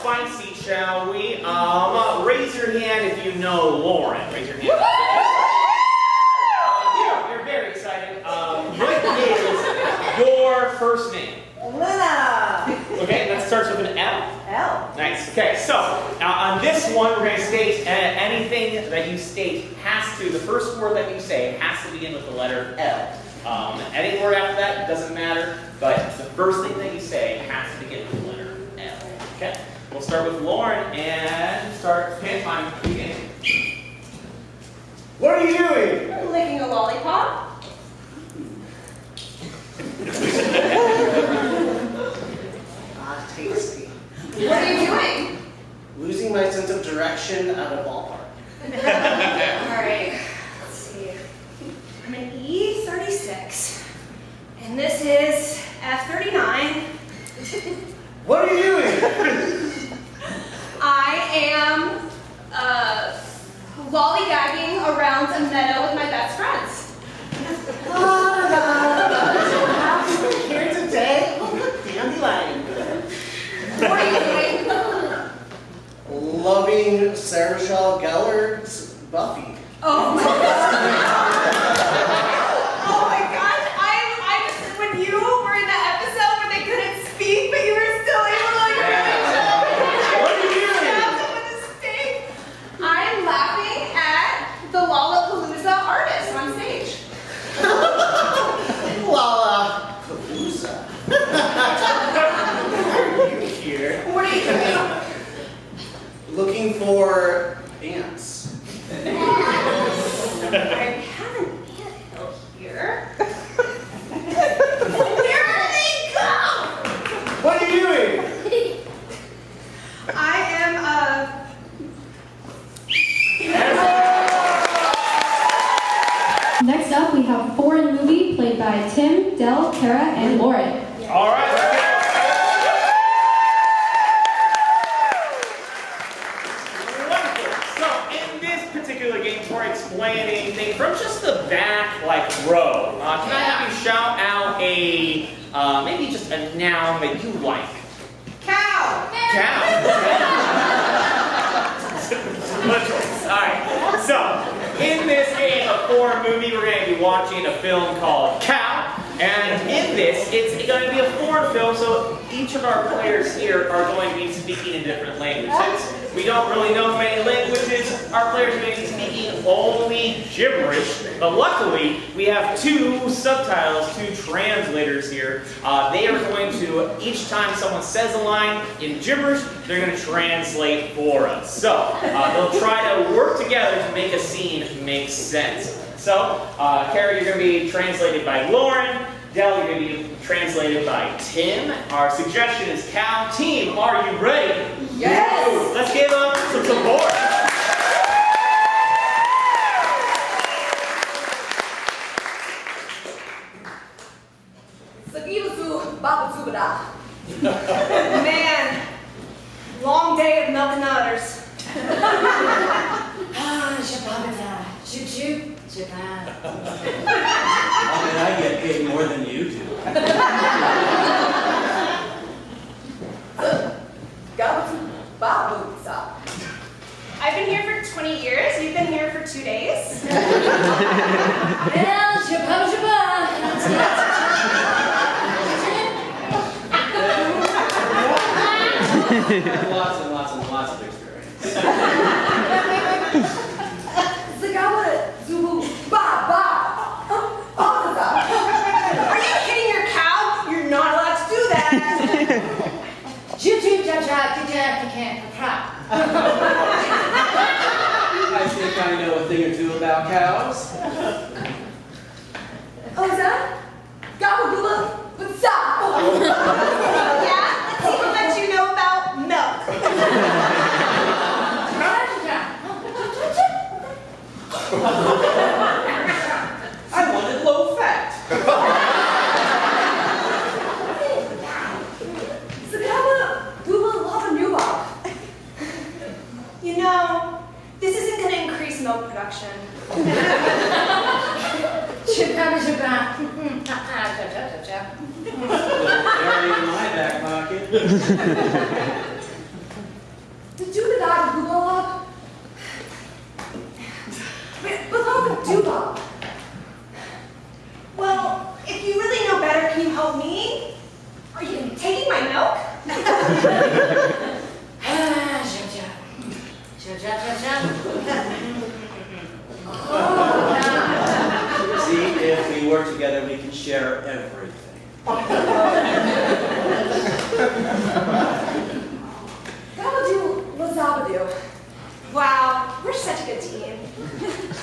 spicy, shall we? Raise your hand if you know Lauren. Raise your hand. You're very excited. What is your first name? Lena. Okay, that starts with an L. L. Nice. Okay, so on this one, we're going to state anything that you state has to, the first word that you say has to begin with the letter L. Any word after that doesn't matter, but the first thing that you say has to begin with the letter L. Okay, we'll start with Lauren and start pantomime beginning. What are you doing? Licking a lollipop. Tasty. What are you doing? Losing my sense of direction at a ballpark. Alright, let's see. I'm an E36. And this is F39. What are you doing? I am lollygagging around a meadow with my best friends. Here today, dandelion. What are you doing? Loving Sarah Shaw Gellar's Buffy. Oh my god. Oh my gosh. I was when you were in that episode where they couldn't speak, but you were still able to like really show. What are you doing? With a steak. I'm laughing at the Lollapalooza artist on stage. Lollapalooza. Why are you here? What are you doing? Looking for ants. I have an anthill here. Where do they go? What are you doing? I am Next up, we have a foreign movie played by Tim, Del, Kara, and Lauren. All right, let's go. Wonderful. So, in this particular game, we're explaining things from just the back, like, row. Can I have you shout out a, maybe just a noun that you like? cow. Cow. Alright, so in this game of foreign movie, we're going to be watching a film called Cow. And in this, it's going to be a foreign film, so each of our players here are going to be speaking in different languages. We don't really know many languages. Our players are going to be speaking only gibberish. But luckily, we have two subtitles, two translators here. They are going to, each time someone says a line in gibberish, they're going to translate for us. So they'll try to work together to make a scene make sense. So, Kara, you're going to be translated by Lauren. Del, you're going to be translated by Tim. Our suggestion is cow. Team, are you ready? Yes. Woo! Let's give them some support. Man, long day of milking udders. I get paid more than you do. I've been here for 20 years. You've been here for 2 days. Lots and lots and lots of experience. Are you hitting your cow? You're not allowed to do that. I think I know a thing or two about cows. Oh, is that? Gabagula, what's up? Yeah? Let's see how much you know about milk. I wanted low fat. You know, this isn't going to increase milk production. They're in my back pocket.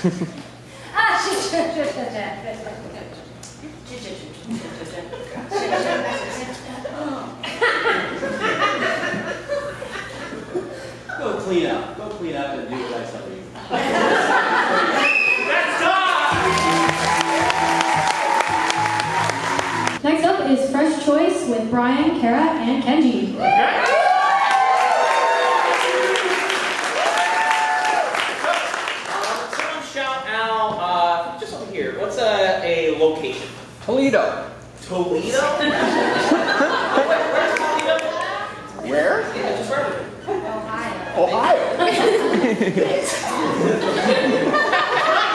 Go clean up. Go clean up and do like something. That's time! Next up is Fresh Choice with Brian, Kara, and Kenji. Okay. Someone shout out, just over here, what's a location? Toledo. Toledo? Where's Toledo? Where? Yeah, just where? Ohio.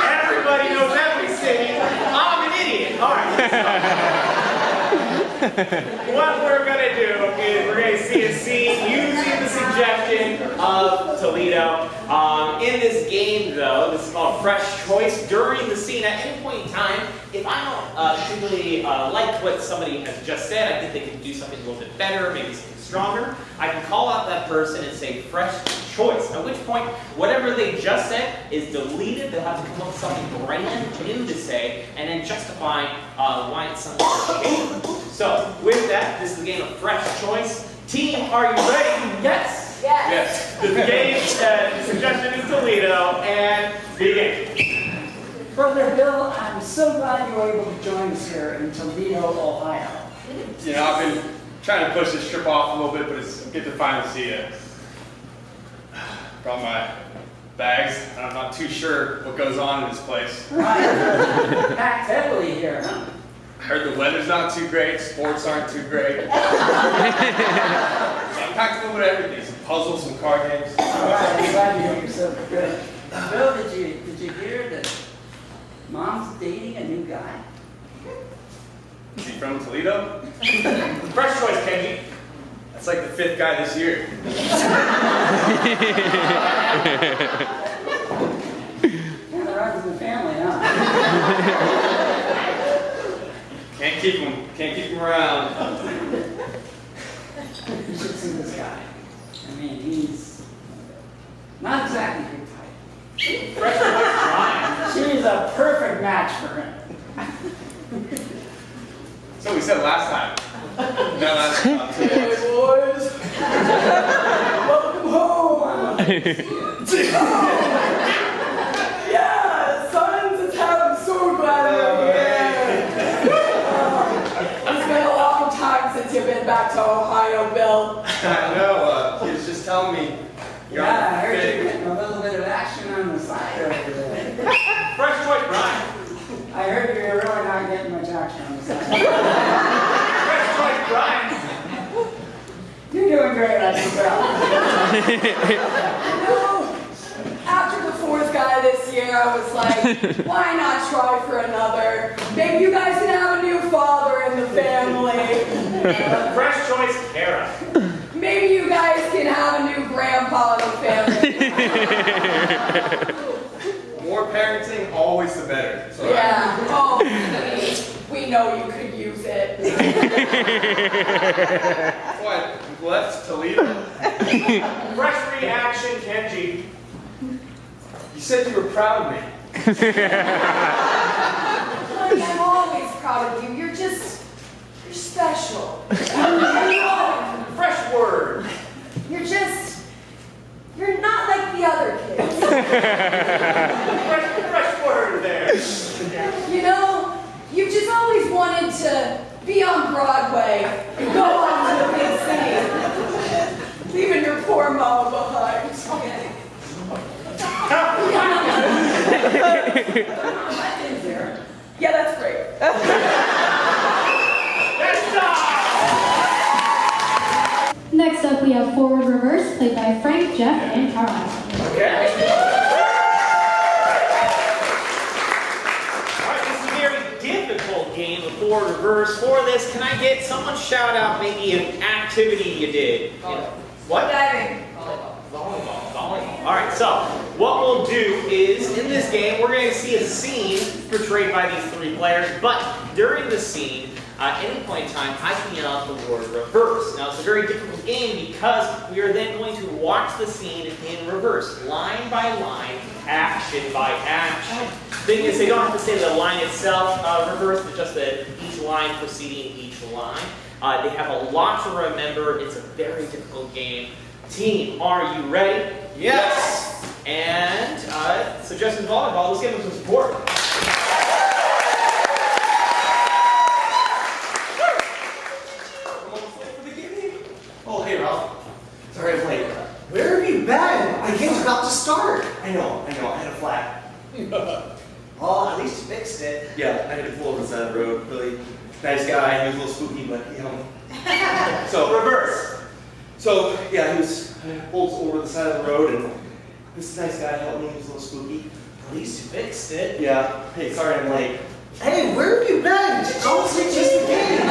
Everybody knows every city. I'm an idiot. All right. What we're going to do is we're going to see a scene using the suggestion of Toledo. In this game, though, this is called Fresh Choice. During the scene, at any point in time, if I don't particularly like what somebody has just said, I think they can do something a little bit better, maybe something stronger, I can call out that person and say Fresh Choice. At which point, whatever they just said is deleted. They'll have to come up with something brand new to say, and then justify why it's something changed. So, with that, this is a game of Fresh Choice. Team, are you ready? Yes. Yes. The game suggestion is Toledo, and begin. Brother Bill, I'm so glad you were able to join us here in Toledo, Ohio. You know, I've been trying to push this trip off a little bit, but it's good to finally see you. Brought my bags, and I'm not too sure what goes on in this place. Right. Packed heavily here, huh? I heard the weather's not too great, sports aren't too great. So I packed a little bit of everything, some puzzles, some card games. All right, I'm glad you made yourself good. Bill, did you hear that Mom's dating a new guy? Is he from Toledo? Fresh Choice, Kenji. That's like the 5th guy this year. Kind of runs in the family, huh? Can't keep him around. You should see this guy. I mean, he's not exactly your type. Fresh Choice, Brian. She's a perfect match for him. That's what we said last time. No, that's not too Hey, boys. Welcome home. Yeah, sons, it's I'm so glad you're here. It's been a long time since you've been back to Ohio, Bill. I know, he was just telling me you're Yeah, I on the heard fit. you're getting a little bit of action on the side over there. Fresh Choice, Brian. I heard you're really not getting much action on the side. Fresh Choice, Brian. You're doing great, I can tell. After the 4th guy this year, I was like, why not try for another? Maybe you guys can have a new father in the family. Fresh Choice, Kara. Maybe you guys can have a new grandpa in the family. More parenting, always the better. So Yeah. Oh, we know you could use it. What? Left Toledo? Fresh reaction, Kenji. You said you were proud of me. I'm always proud of you. You're special. Fresh word. You're not like the other kids. Fresh word there. You know, you've just always wanted to be on Broadway and go on to the big city, leaving your poor mama behind. Yeah, that's great. Next up, we have Forward Reverse, played by Frank, Jeff, and Caroline. Okay. Alright, this is a very difficult game of forward reverse. For this, can I get someone shout out maybe an activity you did? What? Diving. Volleyball. Alright, so what we'll do is, in this game, we're going to see a scene portrayed by these 3 players, but during the scene, at any point in time, I can yell out the word reverse. Now, it's a very difficult game because we are then going to watch the scene in reverse, line by line, action by action. Thing is, they don't have to say the line itself reversed, but just each line preceding each line. They have a lot to remember. It's a very difficult game. Team, are you ready? Yes! And suggestions volleyball. Let's give them some support. Oh, hey, Ralph. Sorry I'm late. Where have you been? My game's about to start. I know, I had a flat. Well, at least you fixed it. Yeah, I had to pull over the side of the road. Really nice guy. He was a little spooky, but you know. So reverse. So yeah, I pulled over the side of the road, and this nice guy helped me. He was a little spooky. At least you fixed it. Yeah. Hey, sorry I'm late. Hey, where have you been? Don't switch just the game.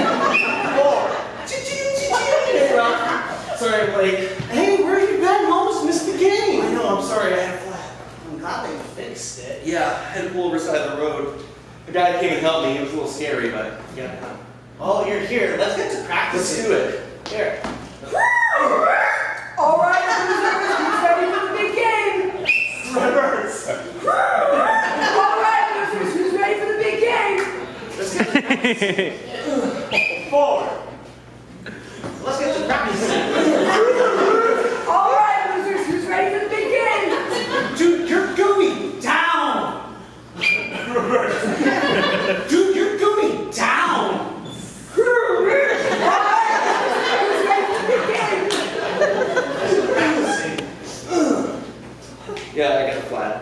Hey, Ralph. Sorry I'm late. Hey, where have you been? You almost missed the game. I know. I'm sorry. I had a flat. I'm glad that you fixed it. Yeah, I had to pull over the side of the road. The guy came and helped me. It was a little scary, but yeah. Oh, you're here. Let's get to practice. Let's do it. Here. All right, losers, who's ready for the big game? Reverse. All right, losers, who's ready for the big game? Let's get to practice. Forward. Let's get to practice. All right, losers, who's ready for the big game? Dude, you're going down. Reverse. Dude, you're going down. All right, who's ready for the big game? Practicing. Yeah, I got a flat.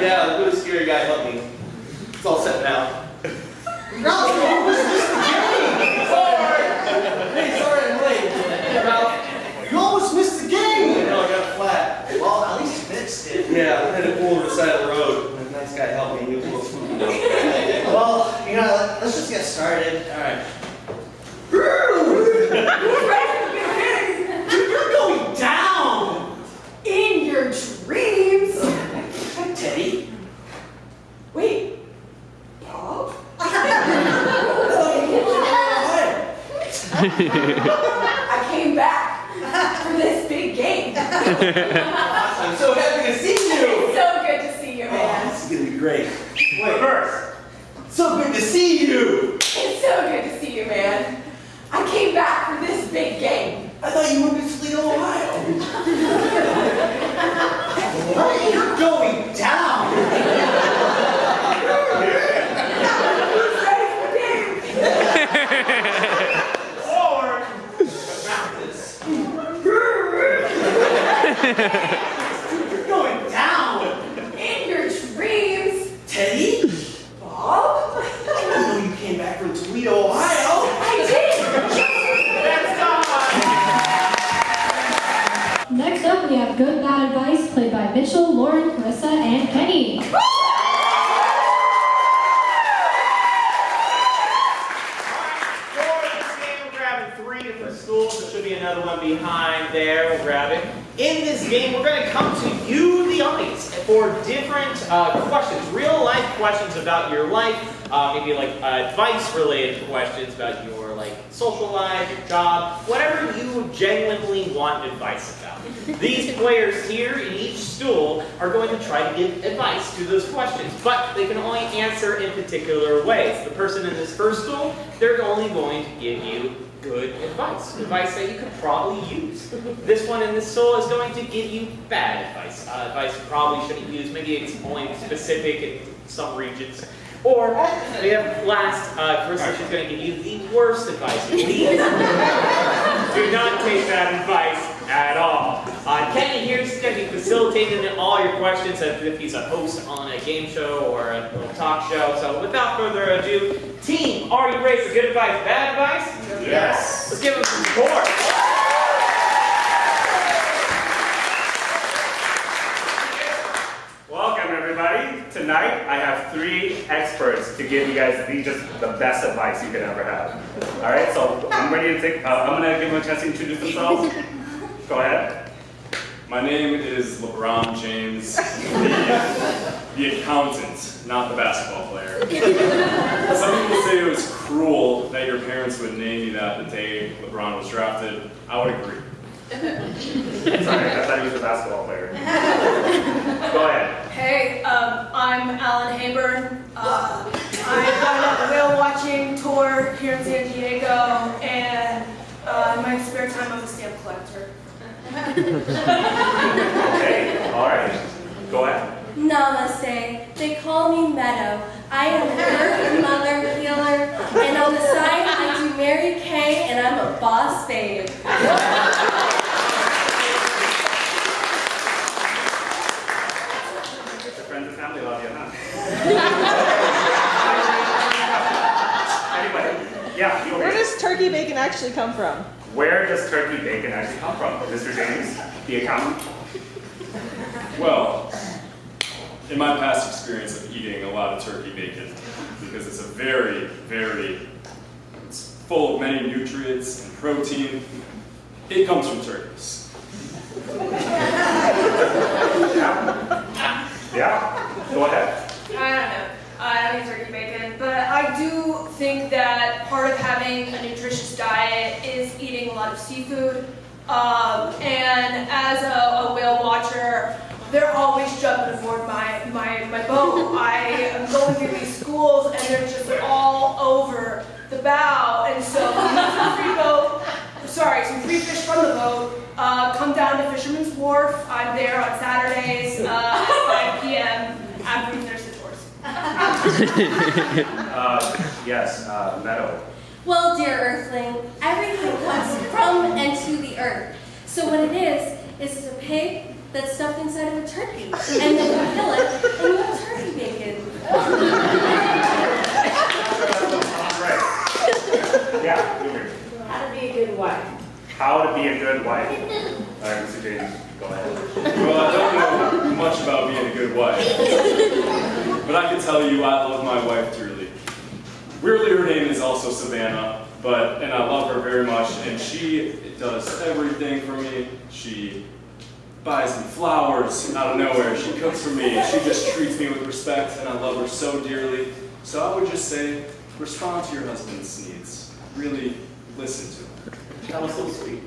Yeah, the really scary guy helped me. It's all set now. Ralph, you almost missed the game. Hey, sorry I'm late. Hey, Ralph. You almost missed the game. I know, I got a flat. Well, at least you fixed it. Yeah, I had to pull over the side of the road. And a nice guy helped me. He was a little spooky. Well, you know, let's just get started. All right. Who's ready for the big game? Dude, you're going down. In your dreams. Teddy. Wait, Bob? I came back for this big game. I'm so happy to see you. It's so good to see you, man. This is going to be great. Wait, first. So good to see you. It's so good to see you, man. I came back for this big game. I thought you moved to Toledo, Ohio. What? You're going down. Who's ready for the game? Forward. You're going down. In your dreams. Teddy? Bob? I didn't know you came back from Toledo, Ohio. I did. Next up, we have Good Bad Advice, played by Mitchell, Lauren, Carissa, and Kenny. For this game, we're grabbing 3 different stools. There should be another one behind there. We'll grab it. In this game, we're going to come to you, the audience, for different questions, real-life questions about your life, maybe like advice-related questions about your social life, your job, whatever you genuinely want advice about. These players here in each stool are going to try to give advice to those questions, but they can only answer in particular ways. The person in this first stool, they're only going to give you good advice, advice that you could probably use. This one in this stool is going to give you bad advice, advice you probably shouldn't use. Maybe it's only specific in some regions. Or we have last, Carissa, she's going to give you the worst advice. Please do not take that advice at all. Kenny here is going to be facilitating all your questions as if he's a host on a game show or a little talk show. So without further ado, team, are you ready for good advice, bad advice? Yes. Let's give them some support. Welcome, everybody. Tonight, I have 3 experts to give you guys just the best advice you could ever have. All right, so I'm ready to take. I'm gonna give them a chance to introduce themselves. Go ahead. My name is LeBron James, the accountant, not the basketball player. Some people say it was cruel that your parents would name you that the day LeBron was drafted. I would agree. Sorry, I thought he was a basketball player. Go ahead. Hey, I'm Alan Hayburn. I've done a whale watching tour here in San Diego, and in my spare time, I'm a stamp collector. Okay, all right. Go ahead. Namaste. They call me Meadow. I am an earth mother healer, and on the side I do Mary Kay, and I'm a boss babe. Your friends and family love you, huh? Anyway, yeah, you Where does turkey bacon actually come from? Where does turkey bacon actually come from? Mr. James, the accountant? Well, in my past experience of eating a lot of turkey bacon, because it's it's full of many nutrients and protein, it comes from turkeys. Yeah, go ahead. I don't know. I don't eat turkey bacon, but I do think that part of having a nutritious diet is eating a lot of seafood. And as a whale watcher, they're always jumping aboard my boat. I am going through these schools and they're just all over the bow. And so some free fish from the boat, come down to Fisherman's Wharf. I'm there on Saturdays at 5 p.m. I'm reading their tours. Yes, Meadow. Well, dear Earthling, everything comes from and to the earth. So what it is a pig that's stuffed inside of a turkey, and then you kill it, and you have turkey bacon. Right. Yeah, you're here. How to be a good wife. How to be a good wife. All right, Mr. James, go ahead. Well, I don't know much about being a good wife, but I can tell you I love my wife dearly. Weirdly, her name is also Savannah, and I love her very much, and she does everything for me. She buys me flowers out of nowhere. She cooks for me. She just treats me with respect, and I love her so dearly. So I would just say, respond to your husband's needs. Really listen to him. That was so sweet.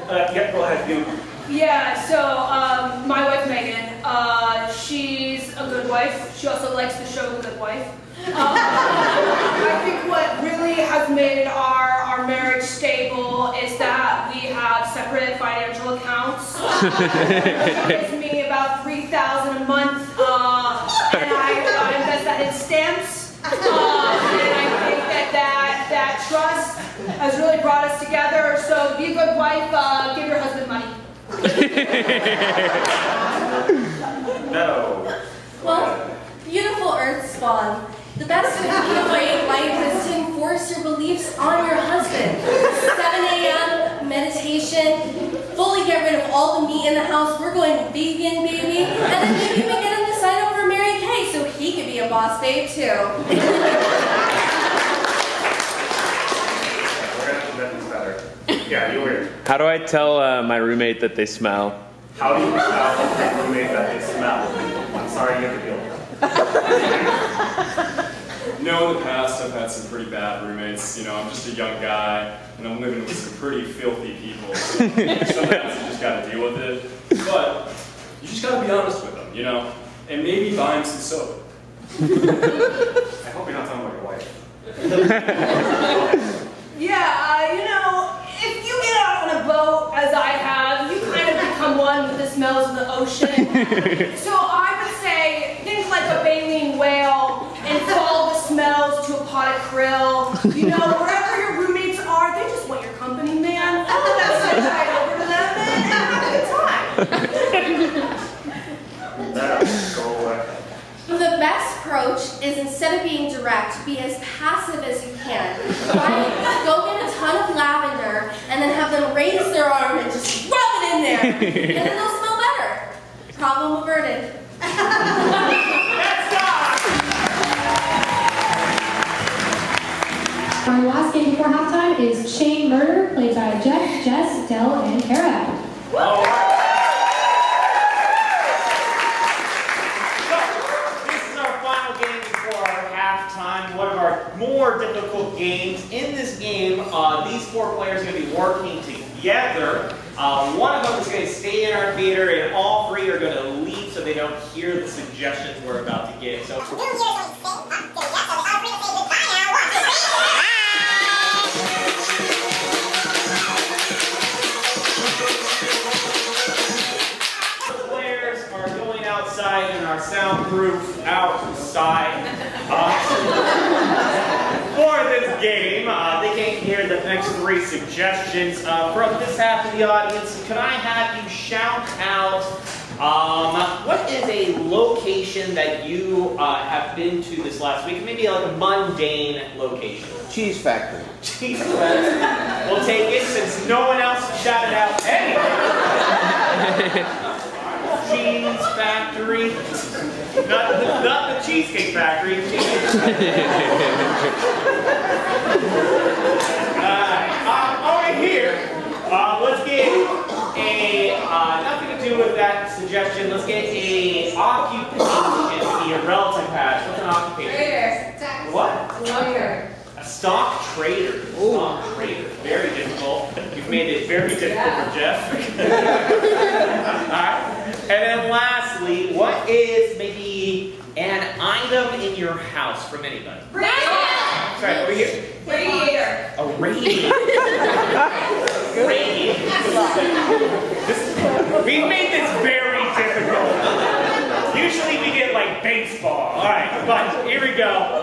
Yeah, go ahead. You. Yeah, so my wife Megan, she's a good wife. She also likes the show The Good Wife. I think what really has made our marriage stable is that we have separate financial accounts. She gives me about $3,000 a month, and I invest that in stamps. And I think that trust has really brought us together. So be a good wife. Give your husband money. No. Well, beautiful earth spawn. The best way to be a great wife is to enforce your beliefs on your husband. 7 a.m., meditation, fully get rid of all the meat in the house. We're going vegan, baby. And then maybe we get him to sign up for Mary Kay so he could be a boss babe, too. We're going to have to make this better. Yeah, you were here. How do I tell my roommate that they smell? How do you tell your roommate that they smell? I'm sorry you have to deal with that. No, in the past I've had some pretty bad roommates. You know, I'm just a young guy, and I'm living with some pretty filthy people. So sometimes you just gotta deal with it. But you just gotta be honest with them, you know? And maybe buy them some soap. I hope you're not talking about your wife. Yeah, you know, if you get out on a boat, as I have, you kind of become one with the smells of the ocean. So I would say, think like a baleen whale and follow the smells to a pot of krill. You know, wherever your roommates are, they just want your company, man. Follow that sunshine over to them and have a good time. Go away. The best approach is instead of being direct, be as passive as you can. Right? Go get a ton of lavender and then have them raise their arm and just rub it in there. And then they'll smell better. Problem averted. Our last game before halftime is Chain Murder, played by Jeff, Jess, Del, and Kara. One of our more difficult games. In this game, these four players are going to be working together. together. One of them is going to stay in our theater, and all three are going to leave so they don't hear the suggestions we're about to give. So. Outside in our soundproof outside for this game. They can't hear the next three suggestions. From this half of the audience, can I have you shout out what is a location that you have been to this last week? Maybe like a mundane location. Cheese factory. Cheese factory. We'll take it since no one else shouted out anything. Cheese factory. Not the Cheesecake Factory. Over here, let's get a, nothing to do with that suggestion, let's get a occupation, the relative patch. What's an occupation? Trader. What? Lawyer. A stock trader. Stock trader. Very difficult. You've made it very difficult for Jeff. Alright. And then lastly, what is maybe an item in your house from anybody? Sorry, over here. Radiator. A radiator. Radiator. We've made this very difficult. Usually we get like baseball. Alright, but here we go.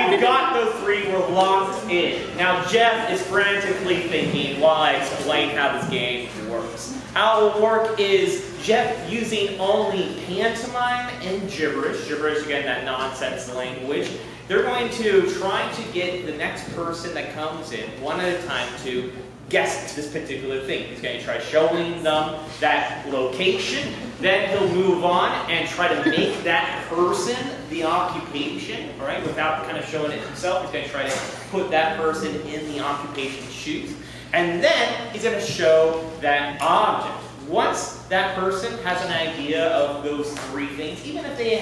We've got those three. We're locked in. Now Jeff is frantically thinking while I explain how this game works. How it will work is Jeff using only pantomime and gibberish. Gibberish, again, that nonsense language. They're going to try to get the next person that comes in, one at a time, to guess this particular thing. He's going to try showing them that location, then he'll move on and try to make that person the occupation, all right, without kind of showing it himself. He's going to try to put that person in the occupation's shoes. And then he's going to show that object. Once that person has an idea of those three things, even if they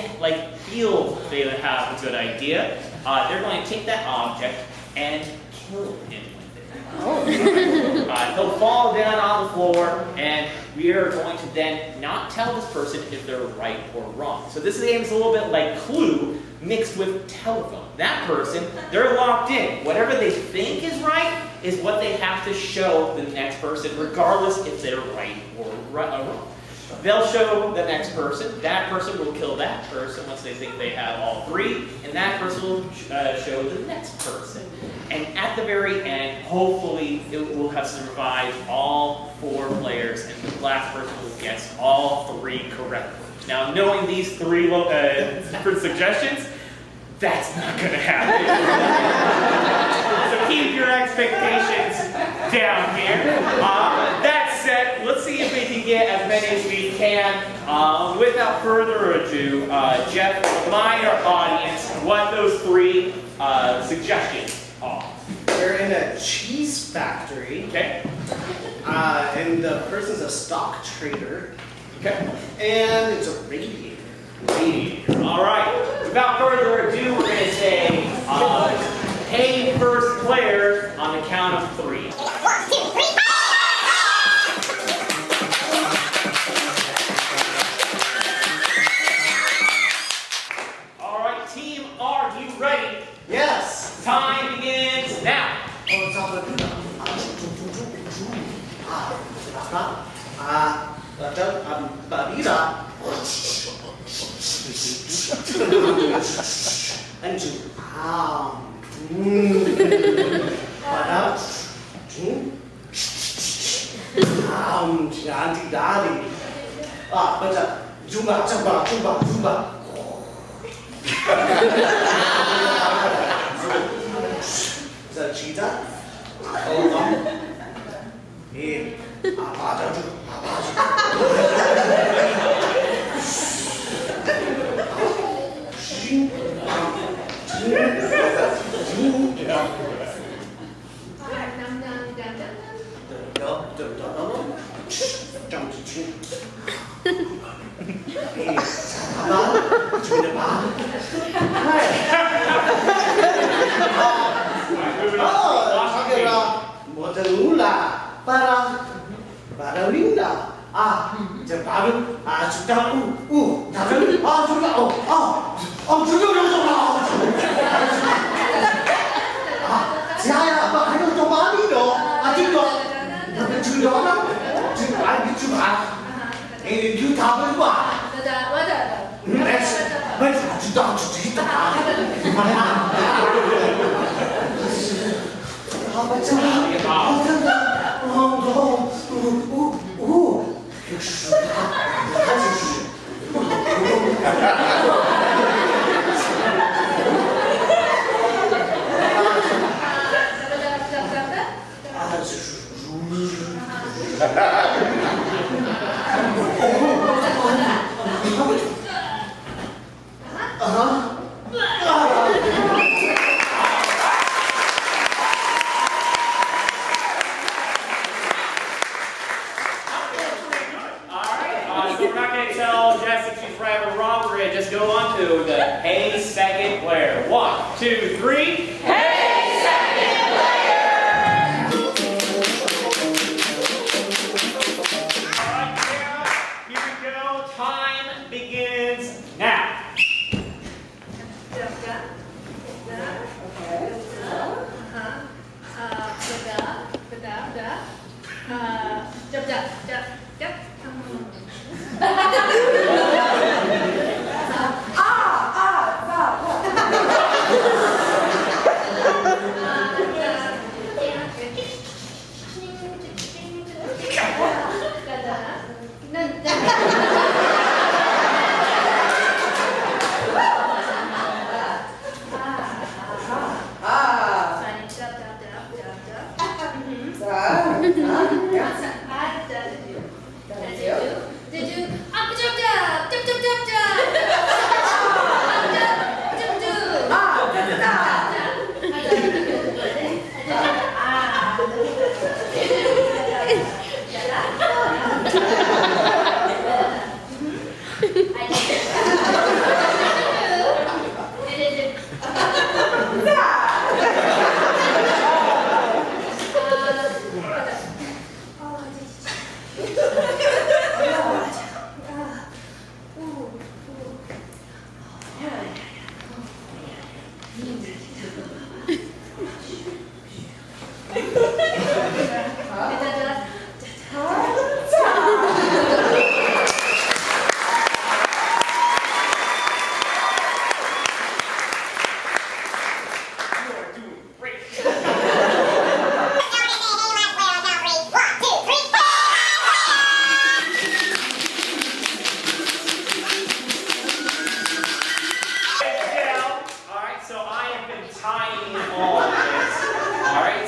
feel they have a good idea, they're going to take that object and kill him with it. He'll fall down on the floor, and we are going to then not tell this person if they're right or wrong. So this game is a little bit like Clue mixed with telephone. That person, they're locked in. Whatever they think is right is what they have to show the next person, regardless if they're right or wrong. They'll show the next person. That person will kill that person once they think they have all three, and that person will show the next person. And at the very end, hopefully, it will have survived all four players, and the last person will guess all three correctly. Now, knowing these three different suggestions, that's not going to happen. So keep your expectations down here. That said, let's see if we can get as many as we can. Without further ado, Jeff, remind our audience what those three suggestions are. They're in a cheese factory. Okay. And the person's a stock trader. Okay. And it's a radiator. Radiator. All right. Without further ado, we're going to say, hey, first player, on the count of three. 1, 2, 3. All right, team, are you ready? Yes. Time begins now. Talking about mozzarella. Ballerina. The balloon, So we're not going to tell Jess if she's right or wrong. We're going to just go on to the Hey Second Player. 1, 2, 3. Hey Second Player! Alright, here we go. Time begins now.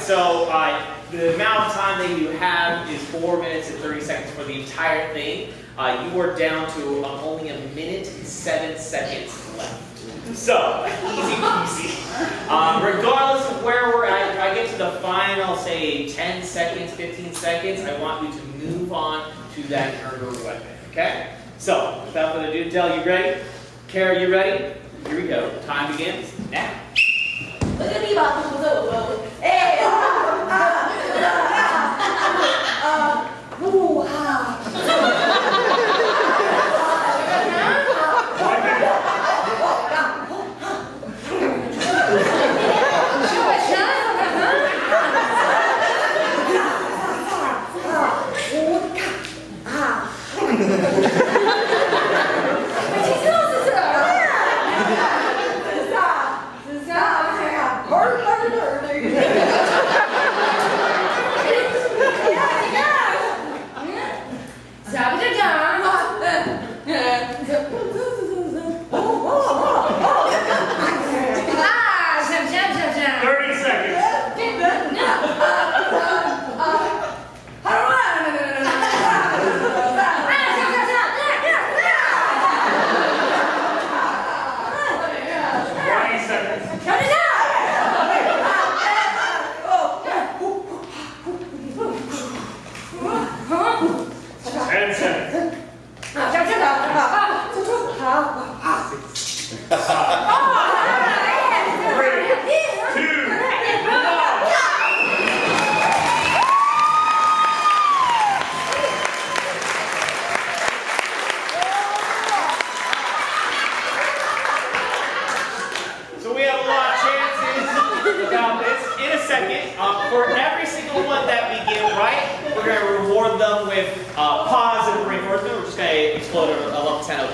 So the amount of time that you have is 4 minutes and 30 seconds for the entire thing. You are down to only 1 minute and 7 seconds left. So, easy peasy. Regardless of where we're at, if I get to the final, say 10 seconds, 15 seconds, I want you to move on to that murder weapon, okay? So, without further ado, Del, you ready? Kara, you ready? Here we go. Time begins now.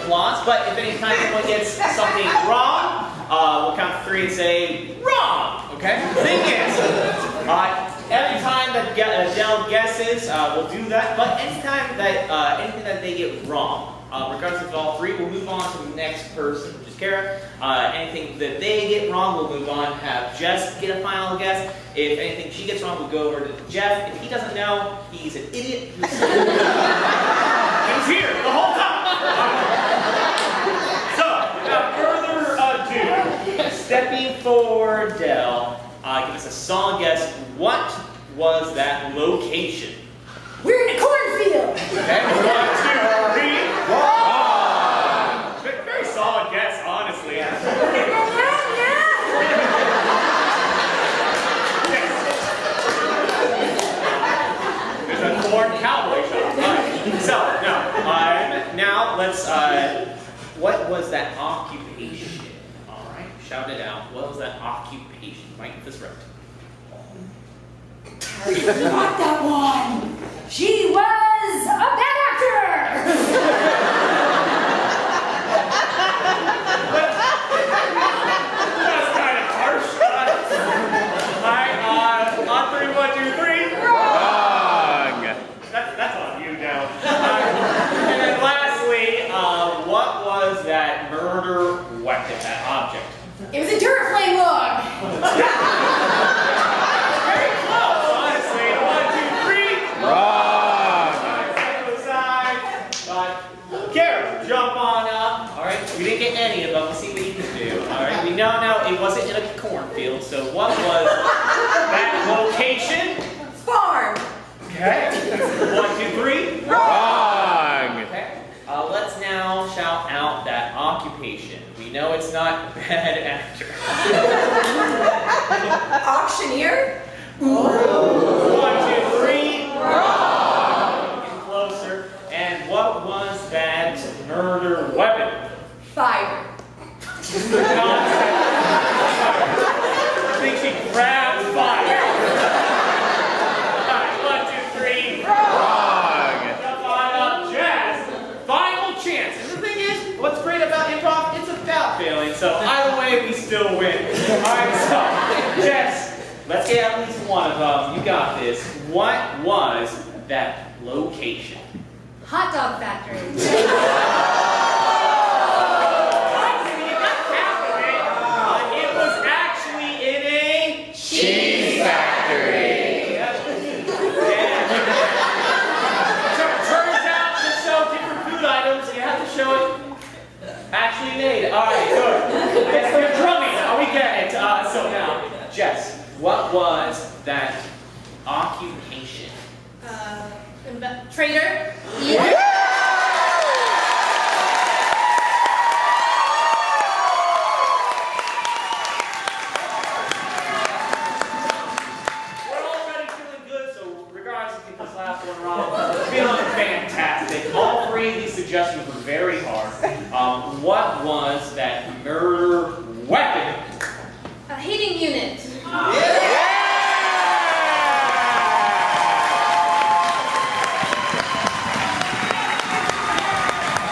applause. But if any time someone gets something wrong, we'll count to 3 and say, wrong, okay? The thing is, every time that Dell guesses, we'll do that, but anytime that, anything that they get wrong, regardless of all 3, we'll move on to the next person, which is Kara. Anything that they get wrong, we'll move on, have Jess get a final guess. If anything she gets wrong, we'll go over to Jeff. If he doesn't know, he's an idiot. He's here the whole time. So, without further ado, stepping forward, Dell, give us a solid guess. What was that location? We're in a cornfield. Okay, 1, 2, 3. Very solid guess, honestly. There's a corn cowboy shop. Right. So, now let's, what was that occupation? All right, shout it out. What was that occupation? Might get this right. Not that one. She was a bad actor. That's kind of harsh. Alright, on 3, 1, 2, 3. Wrong. That's on you now. And then lastly, what was that murder weapon, that object? It was a Duraflame log. Very close, honestly. 1, 2, 3. Wrong. Side. Kara, jump on up. All right, we didn't get any of them. Let's see what you can do. All right, we know now it wasn't in a cornfield. So what was that location? Farm. Okay. 1, 2, 3. Wrong. Okay. Let's now shout out that occupation. We know it's not bad actor. Auctioneer. 1, 2, 3. Wrong. Getting closer. And what was that murder weapon? Fire. I think she grabbed fire. Alright, 1, 2, 3. Wrong. Come on up, Jazz. Final chance. And the thing is, what's great about improv, it's about failing. So either way, we still win. Alright, so, Jess, let's get at least one of them. You got this. What was that location? Hot dog factory. It was actually in a cheese factory. Turns out to show different food items, you have to show it actually made. All right, good. Yes, you're drumming. We get it. So now, Jess, what was that occupation? Trader. Yeah. We're already feeling good, so regardless if you get this last one wrong, feeling fantastic. All 3 of these suggestions were very hard. What was that murder weapon? A heating unit.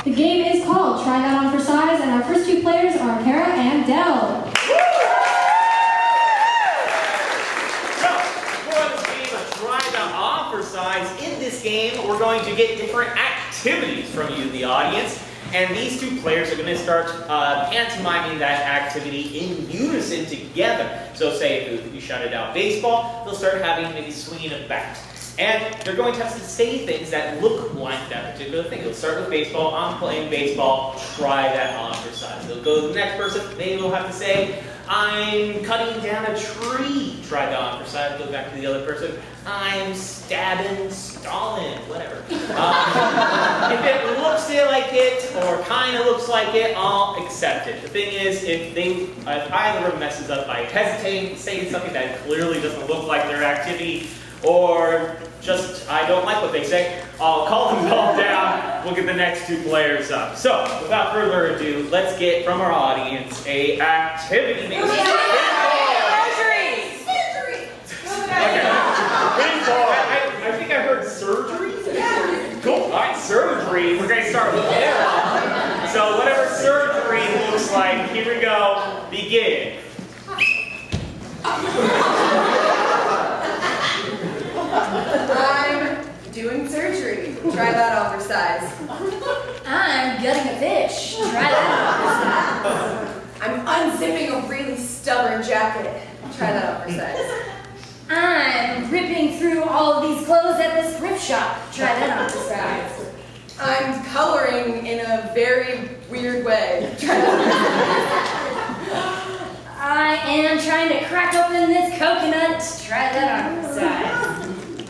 The game is called Try That On for Size, and our first 2 players are Kara and Dell. So, for this game of Try That On for Size, in this game, we're going to get different activities from you, the audience. And these 2 players are going to start pantomiming that activity in unison together. So say if you shouted out baseball, they'll start having maybe swinging a bat. And they're going to have to say things that look like that particular thing. They'll start with baseball. I'm playing baseball. Try that on for size. They'll go to the next person. Maybe they'll have to say, I'm cutting down a tree. Try that on for size. Go back to the other person. I'm stabbing Stalin. Whatever. If it looks like it or kind of looks like it, I'll accept it. The thing is, if either of them messes up by hesitating, saying something that clearly doesn't look like their activity, or just, I don't like what they say, I'll call them all down, we'll get the next 2 players up. So, without further ado, let's get from our audience a activity. Okay. I think I heard surgery? Cool, alright, surgery. We're going to start with Kara. So looks like. Here we go. Begin. I'm doing surgery. Try that on for size. I'm gutting a fish. Try that on. I'm unzipping a really stubborn jacket. Try that on for size. I'm ripping through all of these clothes at this thrift shop. Try that on for size. I'm coloring in a very weird way. Try that on. I am trying to crack open this coconut. Try that on for size.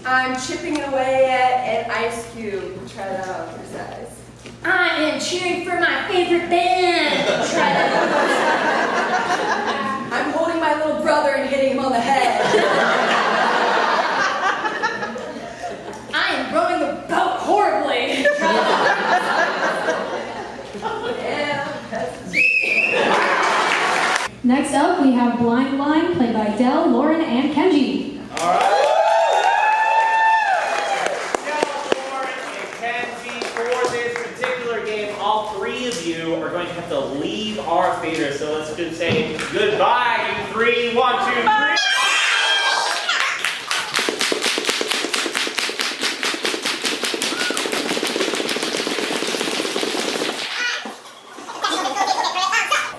I'm chipping away at an ice cube. Try that on for size. I am cheering for my favorite band. Try that on for size. I'm holding my little brother and hitting him on the head. I am rowing the boat horribly. Try that Next up, we have Blind Line, played by Dell, Lauren, and Kenji. All right. Lauren and Kenji, for this particular game, all three of you are going to have to leave our theater. So let's just say goodbye, you three. 1, 2, 3.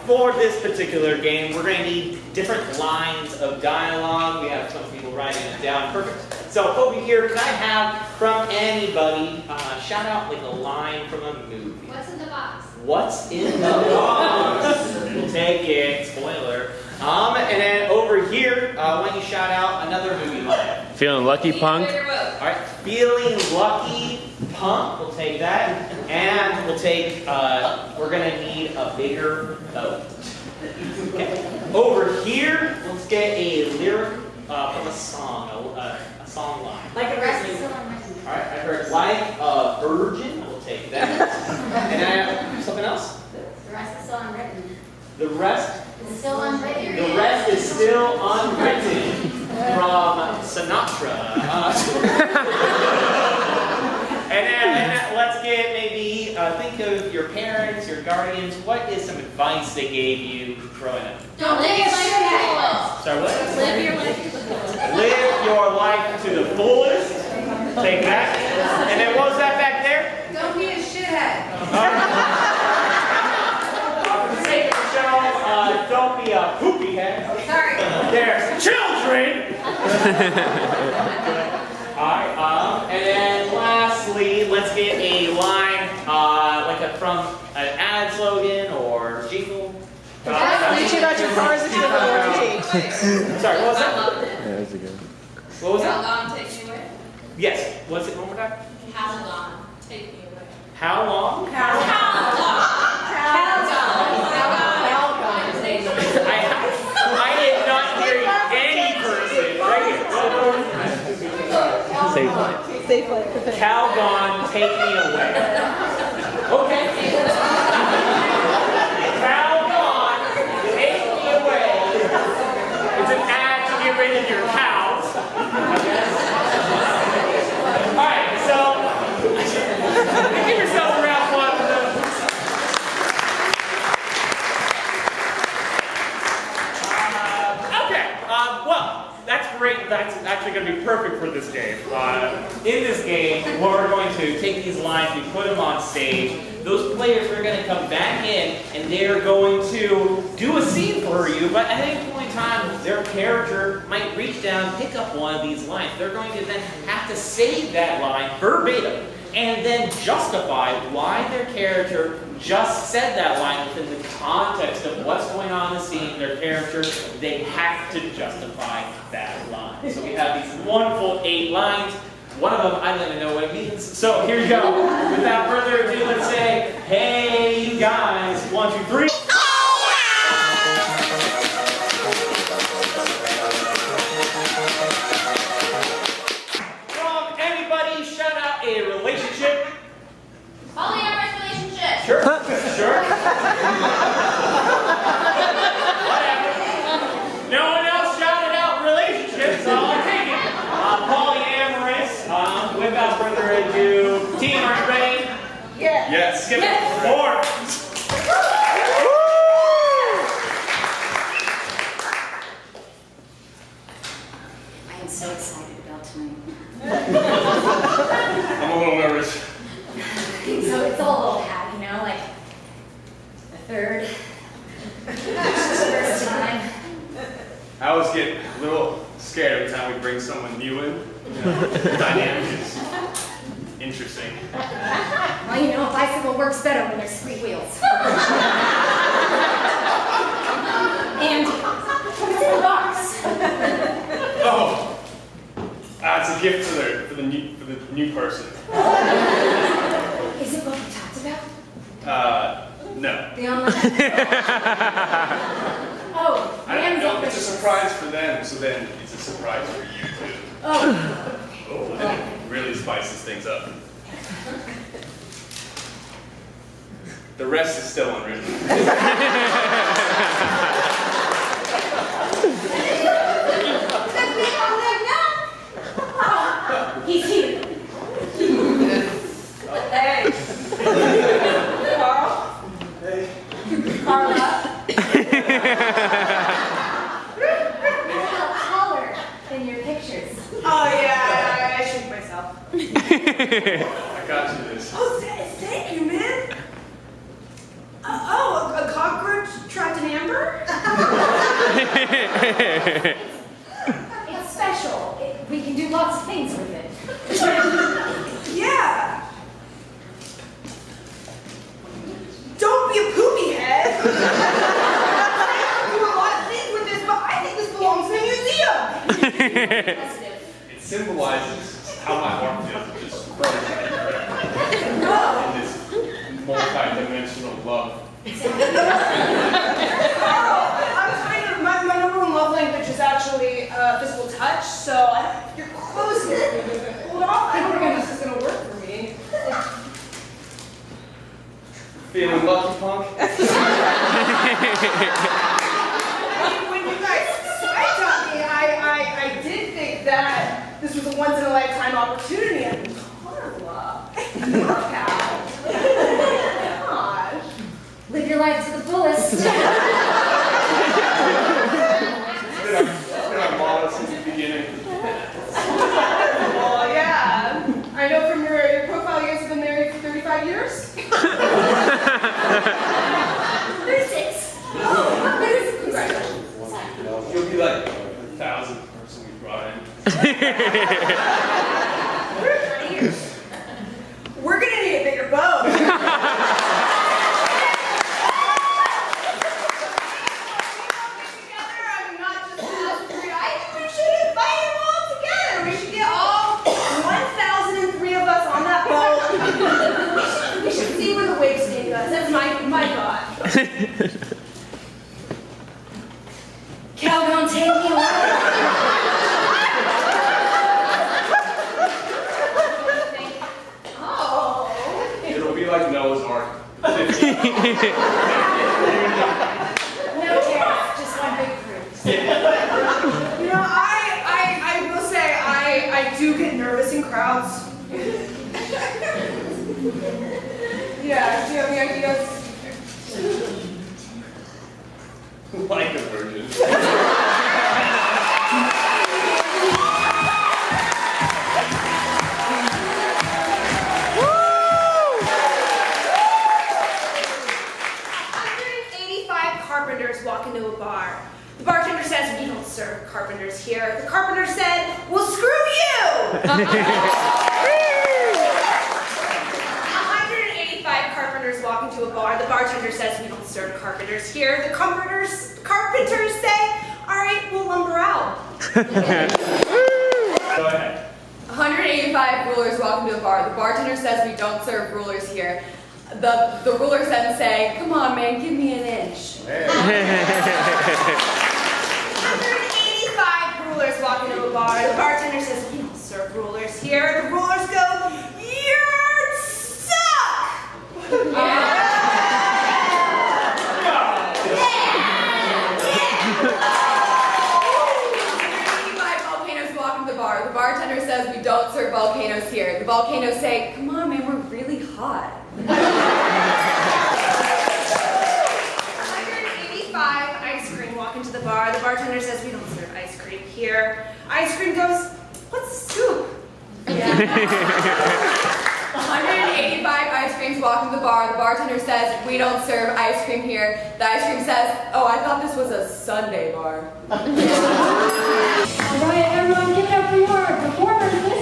For this particular game, we're going to need different lines of dialogue. We have some people writing it down. Perfect. So over here, can I have from anybody shout out like a line from a movie? What's in the box? What's in the box? We'll take it. Spoiler. And then over here, why don't you shout out another movie line? Feeling lucky, punk? All right, feeling lucky, punk. We'll take that, and we'll take. We're gonna need a bigger boat. Okay. Over here, let's get a lyric from a song, a song line. Like a rest is still unwritten. All right, I heard like a virgin. We'll take that. And then something else. The rest is still unwritten. The rest. It's still unwritten. The rest is still unwritten from Sinatra. And then let's get maybe, think of your parents, your guardians. What is some advice they gave you growing up? Don't live your life to the fullest. Sorry, what? Live your life to the fullest. Live your life to the fullest. Take that. And then what was that back there? Don't be a shithead. For the sake of the show, don't be a poopy head. Sorry. There's children. Alright, and then lastly, let's get a line from an ad slogan or jingle. Teach you about your cars if you don't know what to teach. Sorry, what was that? Yeah, that's a good one. What was that? How long take me away? Yes, what's it one more time? How long take me away? How long? I did not hear any person. Right here. Safe line. Safe life. Calgon, take me away. Okay. Calgon, take me away. It's an ad to get rid of your cows. Alright, so give yourself a round of applause for those. Okay, well, that's great. That's actually going to be perfect for this game. In this game, we're going to take these lines, we put them on stage. Those players are going to come back in, and they're going to do a scene for you, but at any point in time, their character might reach down, pick up one of these lines. They're going to then have to say that line verbatim, and then justify why their character just said that line within the context of what's going on in the scene, their character. They have to justify that line. So we have these wonderful 8 lines. One of them, I don't even know what it means. So here you go. Without further ado, let's say, hey, you guys. 1, 2, 3. From anybody, shout out a relationship. Polyamorous relationship. Sure. Sure. Whatever. No one else shouted out relationships, so I'll take it. Polyamorous. Without further ado, team, are you ready? Yeah. Yes. Give it 4. The dynamic is interesting. Well, you know, a bicycle works better when there's 3 wheels. And what's in the box? Oh, it's a gift for the new person. Is it what we talked about? No. The online? Oh, I don't know. It's a surprise for them, so then it's a surprise for you too. Oh. And it really spices things up. The rest is still unwritten. He's here. Hey. Carl. Hey. Carla. You're a little taller than your pictures. Oh yeah, I shrink myself. I got you this. Oh, thank you, man. Oh, a cockroach trapped in amber? It's special. We can do lots of things with it. Yeah. Don't be a poopy head. I do a lot of things with this, but I think this belongs in a museum. It symbolizes how my heart feels. It just flows in this multi-dimensional love. My number 1 love language is actually physical touch, so you're close. Hold off. I don't know if this is going to work for me. Feeling lucky, punk? When you guys swiped on me, I did think that this was a once-in-a-lifetime opportunity. I mean, Carla, look out. Gosh. Live your life to the fullest. It's been our motto since the beginning. Well, yeah. I know from your profile you guys have been married for 35 years. 36. Oh, congratulations. You'll be like The 1,000th person we brought in. We're gonna need a bigger boat. Cal gonna take me away. Oh. It'll be like Noah's Ark. No tariff, just one big cruise. You know, I will say I do get nervous in crowds. Yeah, do you have any ideas? Like a virgin. Carpenters walk into a bar. The bartender says, "We don't serve carpenters here." The carpenter said, "Well, screw you!" 185 carpenters walk into a bar. The bartender says, "We don't serve carpenters here." The carpenters say, "All right, we'll lumber out." Go ahead. 185 rulers walk into a bar. The bartender says we don't serve rulers here. The rulers then say, "Come on, man, give me an inch." 185 rulers walk into a bar. The bartender says, "We don't serve rulers here." The rulers go, "You're suck!" The bartender says we don't serve volcanoes here. The volcanoes say, "Come on, man, we're really hot." 185 ice cream walk into the bar. The bartender says, "We don't serve ice cream here." Ice cream goes, "What's the scoop?" 185 ice creams walk into the bar. The bartender says, "We don't serve ice cream here." The ice cream says, "Oh, I thought this was a Sunday bar." All right, everyone, give it up for your performers this